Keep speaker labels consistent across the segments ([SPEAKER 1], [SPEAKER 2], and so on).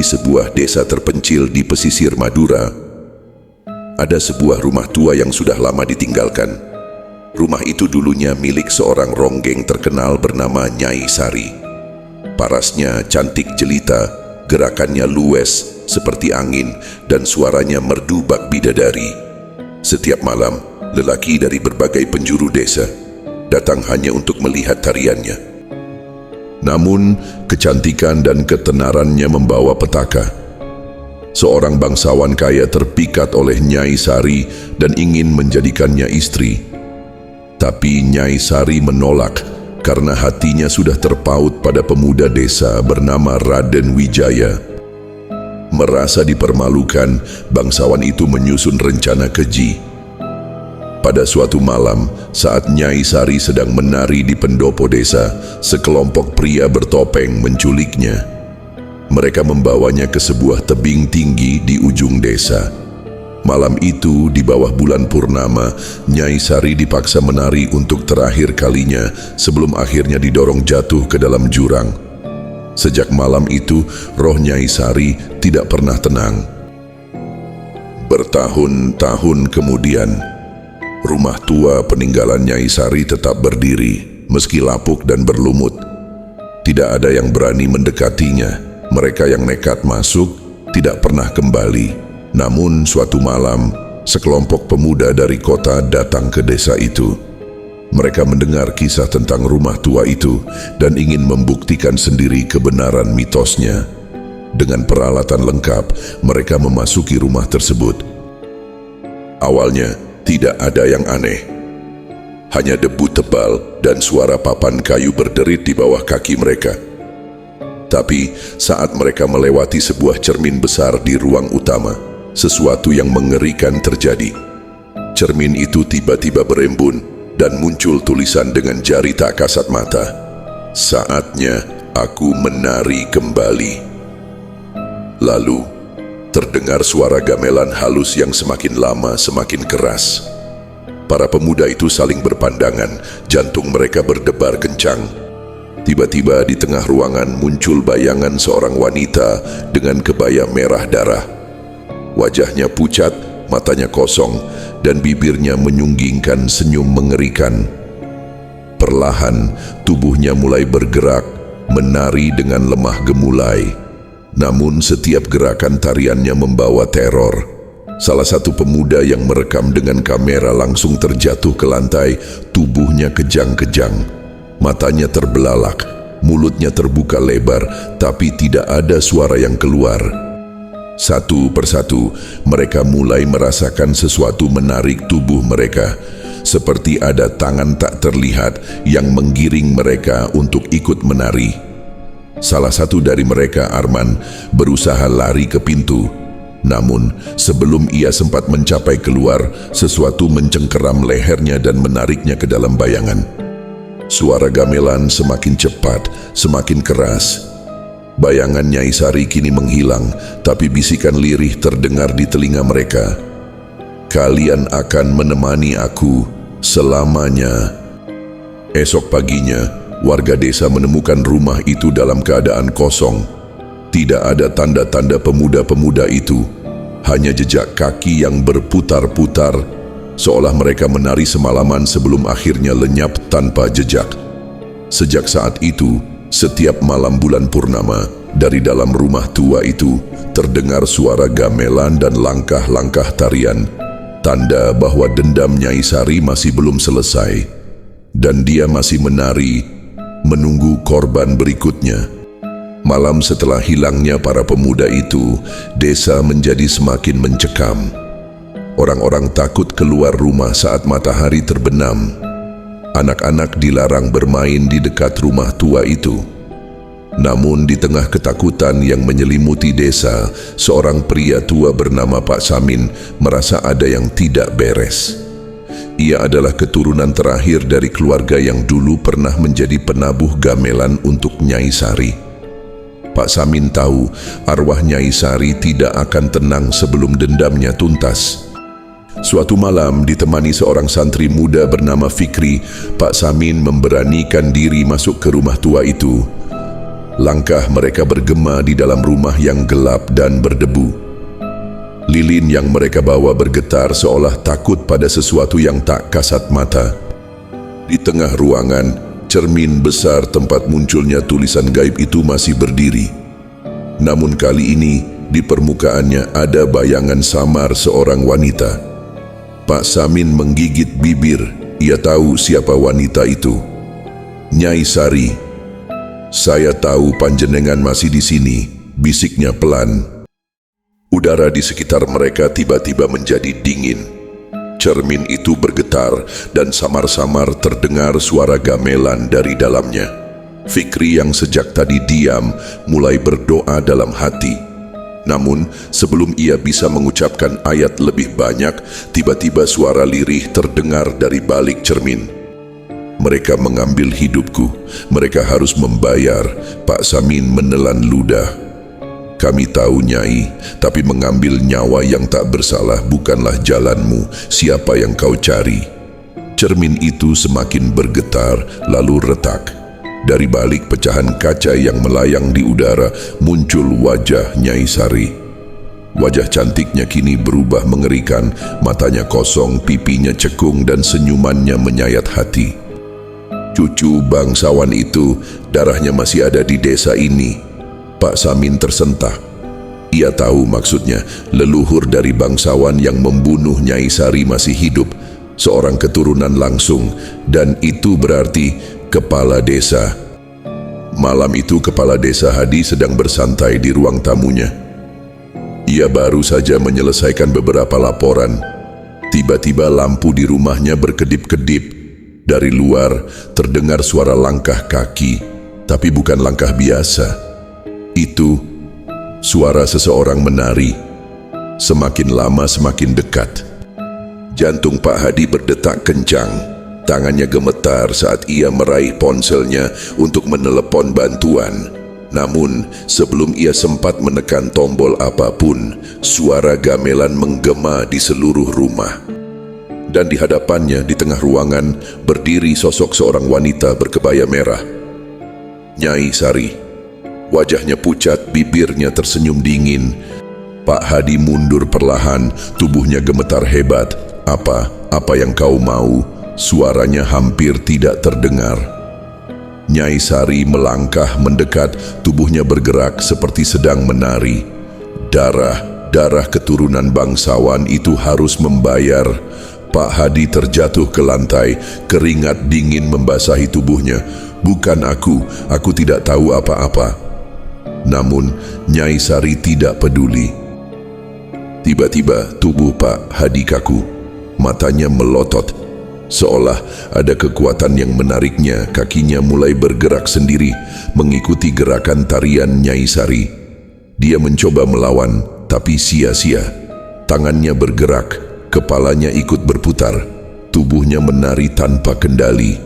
[SPEAKER 1] di sebuah desa terpencil di pesisir Madura, ada sebuah rumah tua yang sudah lama ditinggalkan. Rumah itu dulunya milik seorang ronggeng terkenal bernama Nyai Sari. Parasnya cantik jelita, gerakannya luwes seperti angin, dan suaranya merdu bak bidadari. Setiap malam, lelaki dari berbagai penjuru desa datang hanya untuk melihat tariannya. Namun, kecantikan dan ketenarannya membawa petaka. Seorang bangsawan kaya terpikat oleh Nyai Sari dan ingin menjadikannya istri. Tapi Nyai Sari menolak karena hatinya sudah terpaut pada pemuda desa bernama Raden Wijaya. Merasa dipermalukan, bangsawan itu menyusun rencana keji. Pada suatu malam, saat Nyai Sari sedang menari di pendopo desa, sekelompok pria bertopeng menculiknya. Mereka membawanya ke sebuah tebing tinggi di ujung desa. Malam itu, di bawah bulan purnama, Nyai Sari dipaksa menari untuk terakhir kalinya sebelum akhirnya didorong jatuh ke dalam jurang. Sejak malam itu, roh Nyai Sari tidak pernah tenang. Bertahun-tahun kemudian, rumah tua peninggalan Nyai Sari tetap berdiri, meski lapuk dan berlumut. Tidak ada yang berani mendekatinya. Mereka yang nekat masuk tidak pernah kembali. Namun suatu malam, sekelompok pemuda dari kota datang ke desa itu. Mereka mendengar kisah tentang rumah tua itu dan ingin membuktikan sendiri kebenaran mitosnya. Dengan peralatan lengkap, mereka memasuki rumah tersebut. Awalnya, tidak ada yang aneh. Hanya debu tebal dan suara papan kayu berderit di bawah kaki mereka. Tapi saat mereka melewati sebuah cermin besar di ruang utama, sesuatu yang mengerikan terjadi. Cermin itu tiba-tiba berembun dan muncul tulisan dengan jari tak kasat mata. Saatnya aku menari kembali. Lalu, terdengar suara gamelan halus yang semakin lama semakin keras. Para pemuda itu saling berpandangan, jantung mereka berdebar kencang. Tiba-tiba di tengah ruangan muncul bayangan seorang wanita dengan kebaya merah darah. Wajahnya pucat, matanya kosong, dan bibirnya menyunggingkan senyum mengerikan. Perlahan, tubuhnya mulai bergerak, menari dengan lemah gemulai. Namun setiap gerakan tariannya membawa teror. Salah satu pemuda yang merekam dengan kamera langsung terjatuh ke lantai, tubuhnya kejang-kejang. Matanya terbelalak, mulutnya terbuka lebar, tapi tidak ada suara yang keluar. Satu persatu, mereka mulai merasakan sesuatu menarik tubuh mereka, seperti ada tangan tak terlihat yang menggiring mereka untuk ikut menari. Salah satu dari mereka, Arman, berusaha lari ke pintu. Namun, sebelum ia sempat mencapai keluar, sesuatu mencengkeram lehernya dan menariknya ke dalam bayangan. Suara gamelan semakin cepat, semakin keras. Bayangan Nyai Sari kini menghilang, tapi bisikan lirih terdengar di telinga mereka. Kalian akan menemani aku selamanya. Esok paginya, warga desa menemukan rumah itu dalam keadaan kosong. Tidak ada tanda-tanda pemuda-pemuda itu, hanya jejak kaki yang berputar-putar, seolah mereka menari semalaman sebelum akhirnya lenyap tanpa jejak. Sejak saat itu, setiap malam bulan purnama, dari dalam rumah tua itu terdengar suara gamelan dan langkah-langkah tarian, tanda bahwa dendam Nyai Sari masih belum selesai, dan dia masih menari, menunggu korban berikutnya. Malam setelah hilangnya para pemuda itu, desa menjadi semakin mencekam. Orang-orang takut keluar rumah saat matahari terbenam. Anak-anak dilarang bermain di dekat rumah tua itu. Namun di tengah ketakutan yang menyelimuti desa, seorang pria tua bernama Pak Samin merasa ada yang tidak beres. Ia adalah keturunan terakhir dari keluarga yang dulu pernah menjadi penabuh gamelan untuk Nyai Sari. Pak Samin tahu arwah Nyai Sari tidak akan tenang sebelum dendamnya tuntas. Suatu malam ditemani seorang santri muda bernama Fikri, Pak Samin memberanikan diri masuk ke rumah tua itu. Langkah mereka bergema di dalam rumah yang gelap dan berdebu. Lilin yang mereka bawa bergetar seolah takut pada sesuatu yang tak kasat mata. Di tengah ruangan, cermin besar tempat munculnya tulisan gaib itu masih berdiri. Namun kali ini, di permukaannya ada bayangan samar seorang wanita. Pak Samin menggigit bibir. Ia tahu siapa wanita itu. Nyai Sari. "Saya tahu panjenengan masih di sini," bisiknya pelan. Udara di sekitar mereka tiba-tiba menjadi dingin. Cermin itu bergetar dan samar-samar terdengar suara gamelan dari dalamnya. Fikri yang sejak tadi diam mulai berdoa dalam hati. Namun sebelum ia bisa mengucapkan ayat lebih banyak, tiba-tiba suara lirih terdengar dari balik cermin. "Mereka mengambil hidupku, mereka harus membayar." Pak Samin menelan ludah. "Kami tahu, Nyai, tapi mengambil nyawa yang tak bersalah bukanlah jalanmu. Siapa yang kau cari?" Cermin itu semakin bergetar, lalu retak. Dari balik pecahan kaca yang melayang di udara, muncul wajah Nyai Sari. Wajah cantiknya kini berubah mengerikan, matanya kosong, pipinya cekung dan senyumannya menyayat hati. "Cucu bangsawan itu, darahnya masih ada di desa ini." Pak Samin tersentak. Ia tahu maksudnya, leluhur dari bangsawan yang membunuh Nyai Sari masih hidup, seorang keturunan langsung, dan itu berarti kepala desa. Malam itu Kepala Desa Hadi sedang bersantai di ruang tamunya. Ia baru saja menyelesaikan beberapa laporan. Tiba-tiba lampu di rumahnya berkedip-kedip. Dari luar terdengar suara langkah kaki, tapi bukan langkah biasa. Itu suara seseorang menari. Semakin lama semakin dekat. Jantung Pak Hadi berdetak kencang. Tangannya gemetar saat ia meraih ponselnya untuk menelepon bantuan. Namun, sebelum ia sempat menekan tombol apapun, suara gamelan menggema di seluruh rumah. Dan di hadapannya, di tengah ruangan, berdiri sosok seorang wanita berkebaya merah. Nyai Sari. Wajahnya pucat, bibirnya tersenyum dingin. Pak Hadi mundur perlahan, tubuhnya gemetar hebat. Apa yang kau mau?" Suaranya hampir tidak terdengar. Nyai Sari melangkah mendekat, tubuhnya bergerak seperti sedang menari. Darah keturunan bangsawan itu harus membayar. Pak Hadi terjatuh ke lantai, keringat dingin membasahi tubuhnya. "Bukan aku tidak tahu apa-apa." Namun Nyai Sari tidak peduli. Tiba-tiba tubuh Pak Hadi kaku, matanya melotot. Seolah ada kekuatan yang menariknya, kakinya mulai bergerak sendiri, mengikuti gerakan tarian Nyai Sari. Dia mencoba melawan, tapi sia-sia. Tangannya bergerak, kepalanya ikut berputar, tubuhnya menari tanpa kendali.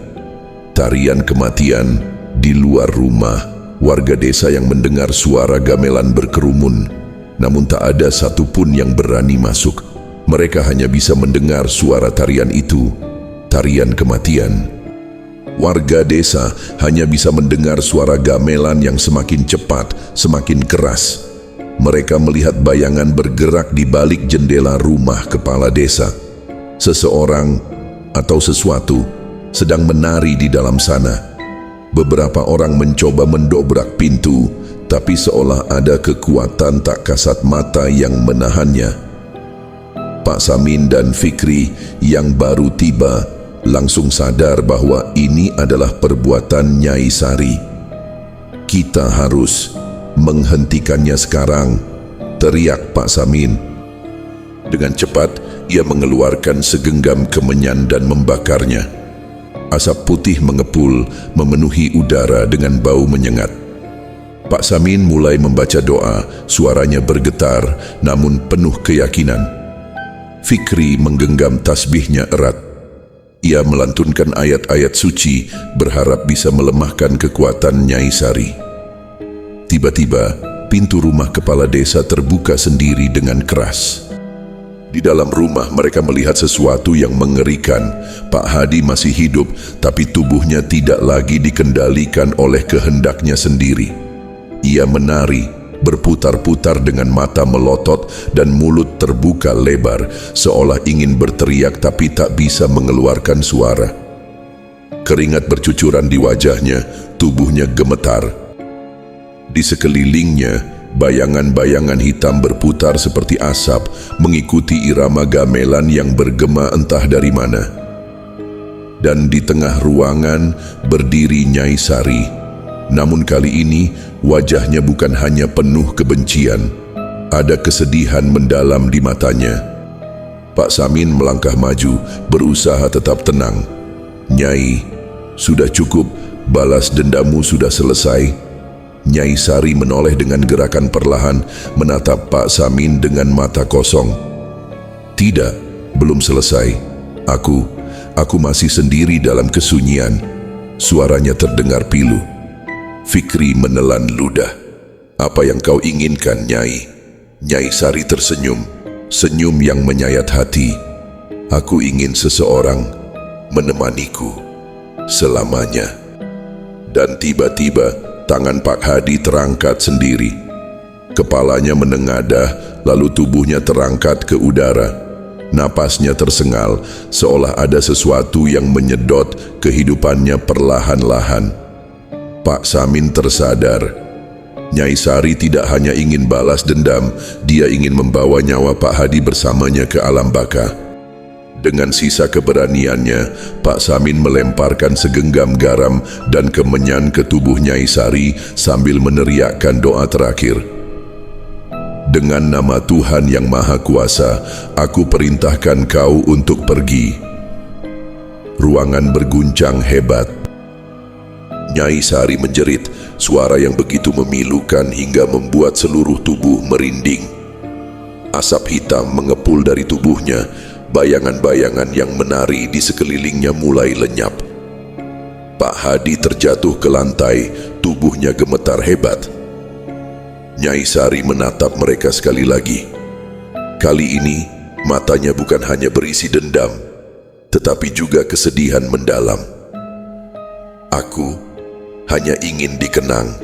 [SPEAKER 1] Tarian kematian di luar rumah, warga desa yang mendengar suara gamelan berkerumun. Namun tak ada satupun yang berani masuk. Mereka hanya bisa mendengar suara tarian itu. Tarian kematian. Warga desa hanya bisa mendengar suara gamelan yang semakin cepat, semakin keras. Mereka melihat bayangan bergerak di balik jendela rumah kepala desa. Seseorang atau sesuatu sedang menari di dalam sana. Beberapa orang mencoba mendobrak pintu, tapi seolah ada kekuatan tak kasat mata yang menahannya. Pak Samin dan Fikri yang baru tiba langsung sadar bahwa ini adalah perbuatan Nyai Sari. "Kita harus menghentikannya sekarang," teriak Pak Samin. Dengan cepat, ia mengeluarkan segenggam kemenyan dan membakarnya. Asap putih mengepul, memenuhi udara dengan bau menyengat. Pak Samin mulai membaca doa, suaranya bergetar, namun penuh keyakinan. Fikri menggenggam tasbihnya erat. Ia melantunkan ayat-ayat suci, berharap bisa melemahkan kekuatan Nyai Sari. Tiba-tiba, pintu rumah kepala desa terbuka sendiri dengan keras. Di dalam rumah mereka melihat sesuatu yang mengerikan. Pak Hadi masih hidup, tapi tubuhnya tidak lagi dikendalikan oleh kehendaknya sendiri. ia menari, berputar-putar dengan mata melotot dan mulut terbuka lebar, seolah ingin berteriak tapi tak bisa mengeluarkan suara. Keringat bercucuran di wajahnya, tubuhnya gemetar. Di sekelilingnya, bayangan-bayangan hitam berputar seperti asap, mengikuti irama gamelan yang bergema entah dari mana. Dan di tengah ruangan berdiri Nyai Sari. Namun kali ini, wajahnya bukan hanya penuh kebencian. Ada kesedihan mendalam di matanya. Pak Samin melangkah maju, berusaha tetap tenang. "Nyai, sudah cukup, balas dendammu sudah selesai." Nyai Sari menoleh dengan gerakan perlahan, menatap Pak Samin dengan mata kosong. "Tidak, belum selesai. Aku masih sendiri dalam kesunyian." Suaranya terdengar pilu. Fikri menelan ludah. "Apa yang kau inginkan, Nyai?" Nyai Sari tersenyum, senyum yang menyayat hati. "Aku ingin seseorang menemaniku selamanya." Dan tiba-tiba tangan Pak Hadi terangkat sendiri. Kepalanya menengadah, lalu tubuhnya terangkat ke udara. Napasnya tersengal, seolah ada sesuatu yang menyedot kehidupannya perlahan-lahan. Pak Samin tersadar. Nyai Sari tidak hanya ingin balas dendam, dia ingin membawa nyawa Pak Hadi bersamanya ke alam baka. Dengan sisa keberaniannya, Pak Samin melemparkan segenggam garam dan kemenyan ke tubuh Nyai Sari sambil meneriakkan doa terakhir. "Dengan nama Tuhan yang Maha Kuasa, aku perintahkan kau untuk pergi." Ruangan berguncang hebat. Nyai Sari menjerit, suara yang begitu memilukan hingga membuat seluruh tubuh merinding. Asap hitam mengepul dari tubuhnya, bayangan-bayangan yang menari di sekelilingnya mulai lenyap. Pak Hadi terjatuh ke lantai, tubuhnya gemetar hebat. Nyai Sari menatap mereka sekali lagi. Kali ini, matanya bukan hanya berisi dendam, tetapi juga kesedihan mendalam. "Aku hanya ingin dikenang,"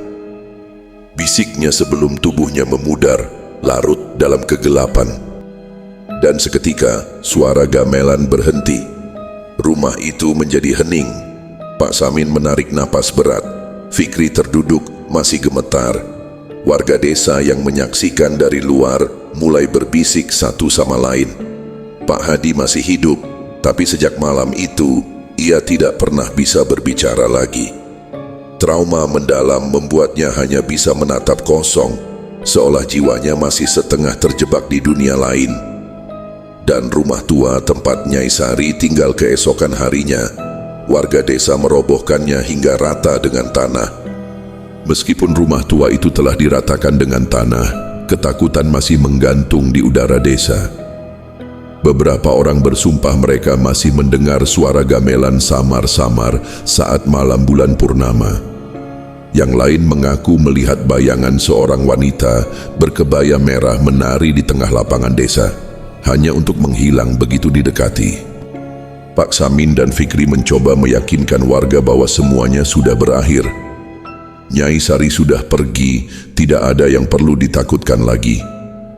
[SPEAKER 1] bisiknya sebelum tubuhnya memudar, larut dalam kegelapan. Dan seketika, suara gamelan berhenti. Rumah itu menjadi hening. Pak Samin menarik napas berat. Fikri terduduk, masih gemetar. Warga desa yang menyaksikan dari luar mulai berbisik satu sama lain. Pak Hadi masih hidup, tapi sejak malam itu, ia tidak pernah bisa berbicara lagi. Trauma mendalam membuatnya hanya bisa menatap kosong, seolah jiwanya masih setengah terjebak di dunia lain. Dan rumah tua tempat Nyai Sari tinggal keesokan harinya, warga desa merobohkannya hingga rata dengan tanah. Meskipun rumah tua itu telah diratakan dengan tanah, ketakutan masih menggantung di udara desa. Beberapa orang bersumpah mereka masih mendengar suara gamelan samar-samar saat malam bulan purnama. Yang lain mengaku melihat bayangan seorang wanita berkebaya merah menari di tengah lapangan desa, hanya untuk menghilang begitu didekati. Pak Samin dan Fikri mencoba meyakinkan warga bahwa semuanya sudah berakhir. Nyai Sari sudah pergi, tidak ada yang perlu ditakutkan lagi.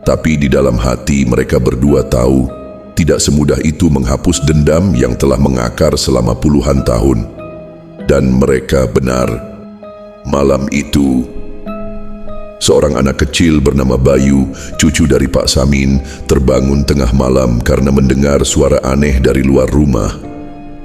[SPEAKER 1] Tapi di dalam hati mereka berdua tahu, tidak semudah itu menghapus dendam yang telah mengakar selama puluhan tahun. Dan mereka benar. Malam itu, seorang anak kecil bernama Bayu, cucu dari Pak Samin, terbangun tengah malam karena mendengar suara aneh dari luar rumah.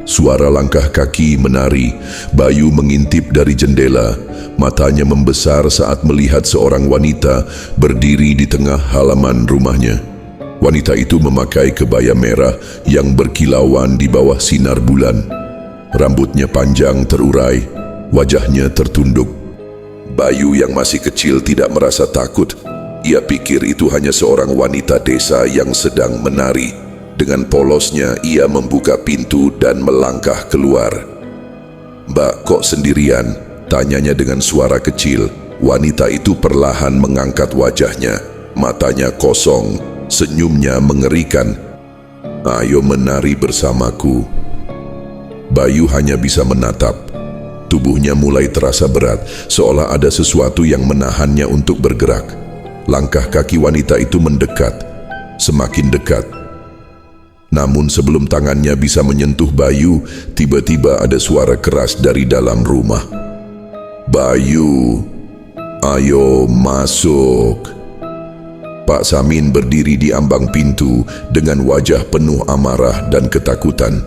[SPEAKER 1] Suara langkah kaki menari. Bayu mengintip dari jendela. Matanya membesar saat melihat seorang wanita berdiri di tengah halaman rumahnya. Wanita itu memakai kebaya merah yang berkilauan di bawah sinar bulan. Rambutnya panjang terurai, wajahnya tertunduk. Bayu yang masih kecil tidak merasa takut. Ia pikir itu hanya seorang wanita desa yang sedang menari. Dengan polosnya ia membuka pintu dan melangkah keluar. "Mbak, kok sendirian?" tanyanya dengan suara kecil. Wanita itu perlahan mengangkat wajahnya. Matanya kosong, senyumnya mengerikan. "Ayo menari bersamaku." Bayu hanya bisa menatap. Tubuhnya mulai terasa berat, seolah ada sesuatu yang menahannya untuk bergerak. Langkah kaki wanita itu mendekat, semakin dekat. Namun sebelum tangannya bisa menyentuh Bayu, tiba-tiba ada suara keras dari dalam rumah. "Bayu, ayo masuk." Pak Samin berdiri di ambang pintu dengan wajah penuh amarah dan ketakutan.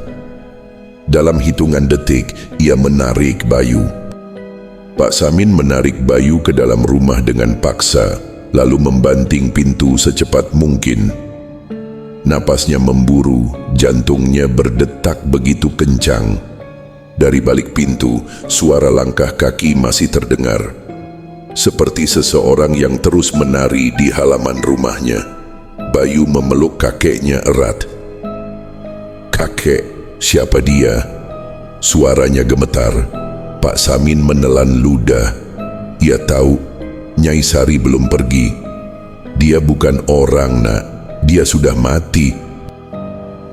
[SPEAKER 1] Dalam hitungan detik, ia menarik Bayu. Pak Samin menarik Bayu ke dalam rumah dengan paksa, lalu membanting pintu secepat mungkin. Napasnya memburu, jantungnya berdetak begitu kencang. Dari balik pintu, suara langkah kaki masih terdengar. Seperti seseorang yang terus menari di halaman rumahnya. Bayu memeluk kakeknya erat. "Kakek, siapa dia?" Suaranya gemetar. Pak Samin menelan ludah. Ia tahu Nyai Sari belum pergi. Dia bukan orang, Nak. Dia sudah mati.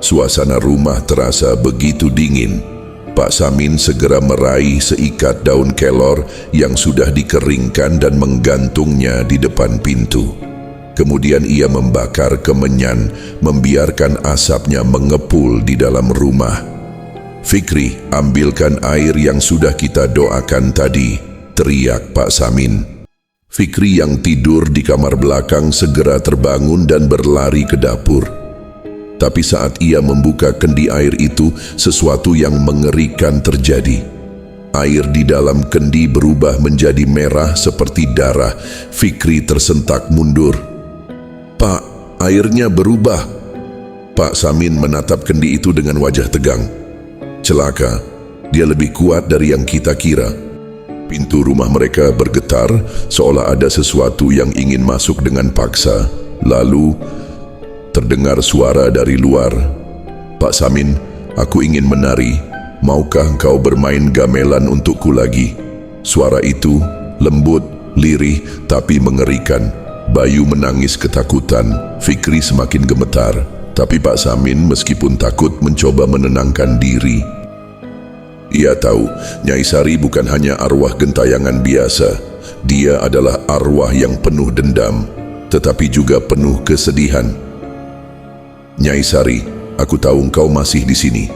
[SPEAKER 1] Suasana rumah terasa begitu dingin. Pak Samin segera meraih seikat daun kelor yang sudah dikeringkan dan menggantungnya di depan pintu. Kemudian ia membakar kemenyan, membiarkan asapnya mengepul di dalam rumah. "Fikri, ambilkan air yang sudah kita doakan tadi," teriak Pak Samin. Fikri yang tidur di kamar belakang segera terbangun dan berlari ke dapur. Tapi saat ia membuka kendi air itu, sesuatu yang mengerikan terjadi. Air di dalam kendi berubah menjadi merah seperti darah. Fikri tersentak mundur. "Pak, airnya berubah." Pak Samin menatap kendi itu dengan wajah tegang. "Celaka, dia lebih kuat dari yang kita kira." Pintu rumah mereka bergetar, seolah ada sesuatu yang ingin masuk dengan paksa. Lalu terdengar suara dari luar. "Pak Samin, aku ingin menari. Maukah engkau bermain gamelan untukku lagi?" Suara itu lembut, lirih, tapi mengerikan. Bayu menangis ketakutan. Fikri semakin gemetar. Tapi Pak Samin meskipun takut mencoba menenangkan diri. Ia tahu Nyai Sari bukan hanya arwah gentayangan biasa. Dia adalah arwah yang penuh dendam, tetapi juga penuh kesedihan. "Nyai Sari, aku tahu engkau masih di sini.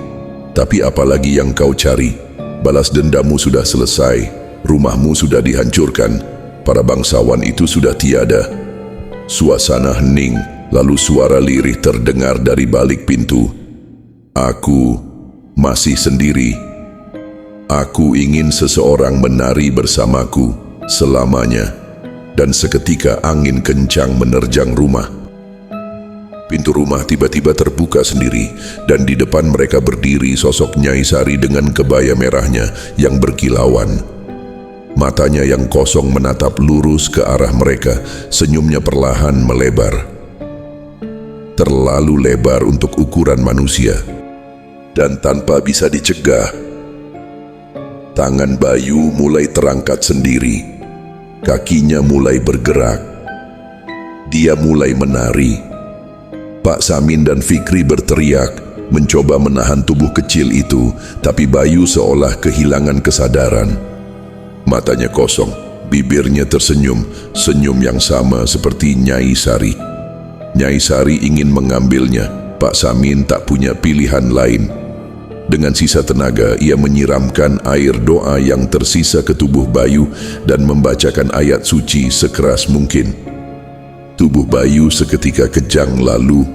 [SPEAKER 1] Tapi apalagi yang kau cari? Balas dendammu sudah selesai, rumahmu sudah dihancurkan, para bangsawan itu sudah tiada." Suasana hening, lalu suara lirih terdengar dari balik pintu. "Aku masih sendiri. Aku ingin seseorang menari bersamaku selamanya." Dan seketika angin kencang menerjang rumah. Pintu rumah tiba-tiba terbuka sendiri, dan di depan mereka berdiri sosok Nyai Sari dengan kebaya merahnya yang berkilauan. Matanya yang kosong menatap lurus ke arah mereka, senyumnya perlahan melebar. Terlalu lebar untuk ukuran manusia, dan tanpa bisa dicegah, tangan Bayu mulai terangkat sendiri. Kakinya mulai bergerak. Dia mulai menari. Pak Samin dan Fikri berteriak, mencoba menahan tubuh kecil itu, tapi Bayu seolah kehilangan kesadaran. Matanya kosong, bibirnya tersenyum, senyum yang sama seperti Nyai Sari. Nyai Sari ingin mengambilnya. Pak Samin tak punya pilihan lain. Dengan sisa tenaga, ia menyiramkan air doa yang tersisa ke tubuh Bayu dan membacakan ayat suci sekeras mungkin. Tubuh Bayu seketika kejang lalu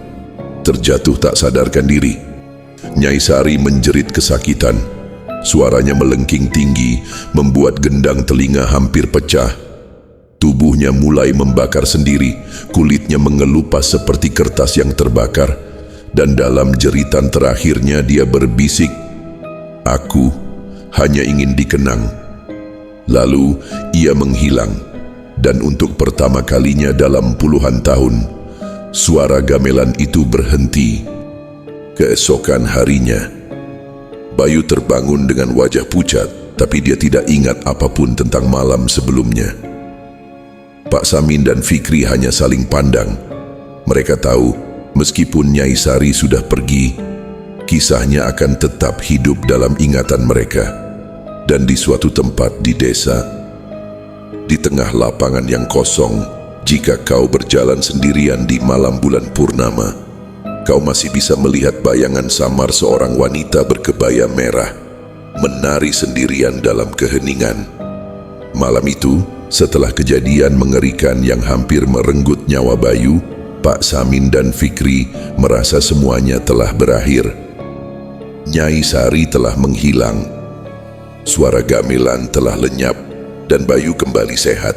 [SPEAKER 1] terjatuh tak sadarkan diri. Nyai Sari menjerit kesakitan. Suaranya melengking tinggi, membuat gendang telinga hampir pecah. Tubuhnya mulai membakar sendiri, kulitnya mengelupas seperti kertas yang terbakar. Dan dalam jeritan terakhirnya dia berbisik, "Aku hanya ingin dikenang." Lalu ia menghilang, dan untuk pertama kalinya dalam puluhan tahun, suara gamelan itu berhenti. Keesokan harinya, Bayu terbangun dengan wajah pucat, tapi dia tidak ingat apapun tentang malam sebelumnya. Pak Samin dan Fikri hanya saling pandang. Mereka tahu, meskipun Nyai Sari sudah pergi, kisahnya akan tetap hidup dalam ingatan mereka. dan di suatu tempat di desa. Di tengah lapangan yang kosong, jika kau berjalan sendirian di malam bulan purnama, kau masih bisa melihat bayangan samar seorang wanita berkebaya merah, menari sendirian dalam keheningan. Malam itu, setelah kejadian mengerikan yang hampir merenggut nyawa Bayu, Pak Samin dan Fikri merasa semuanya telah berakhir. Nyai Sari telah menghilang, suara gamelan telah lenyap, dan Bayu kembali sehat.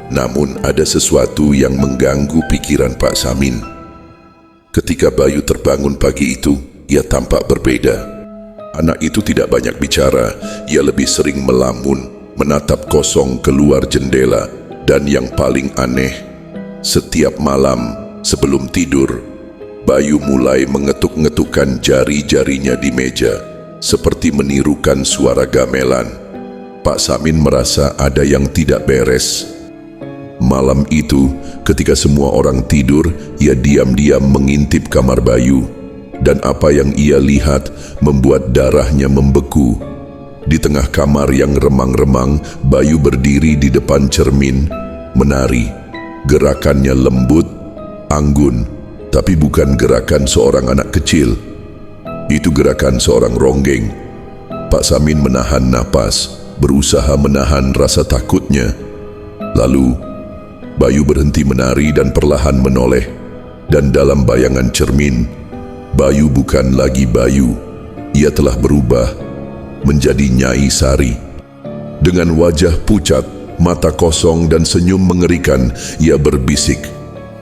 [SPEAKER 1] Namun ada sesuatu yang mengganggu pikiran Pak Samin. Ketika Bayu terbangun pagi itu, ia tampak berbeda. Anak itu tidak banyak bicara, ia lebih sering melamun, menatap kosong keluar jendela, dan yang paling aneh, setiap malam sebelum tidur, Bayu mulai mengetuk-ngetukkan jari-jarinya di meja, seperti menirukan suara gamelan. Pak Samin merasa ada yang tidak beres. Malam itu, ketika semua orang tidur, ia diam-diam mengintip kamar Bayu, dan apa yang ia lihat membuat darahnya membeku. Di tengah kamar yang remang-remang, Bayu berdiri di depan cermin, menari. Gerakannya lembut, anggun, tapi bukan gerakan seorang anak kecil. Itu gerakan seorang ronggeng. Pak Samin menahan napas, berusaha menahan rasa takutnya. Lalu, Bayu berhenti menari dan perlahan menoleh. Dan dalam bayangan cermin, Bayu bukan lagi Bayu. Ia telah berubah menjadi Nyai Sari. Dengan wajah pucat, mata kosong dan senyum mengerikan, ia berbisik,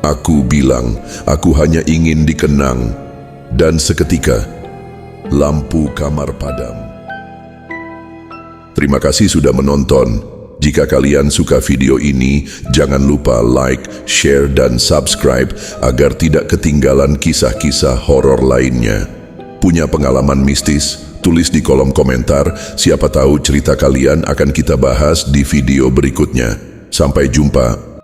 [SPEAKER 1] "Aku bilang, aku hanya ingin dikenang." Dan seketika, lampu kamar padam. Terima kasih sudah menonton. Jika kalian suka video ini, jangan lupa like, share, dan subscribe agar tidak ketinggalan kisah-kisah horor lainnya. Punya pengalaman mistis? Tulis di kolom komentar, siapa tahu cerita kalian akan kita bahas di video berikutnya. Sampai jumpa.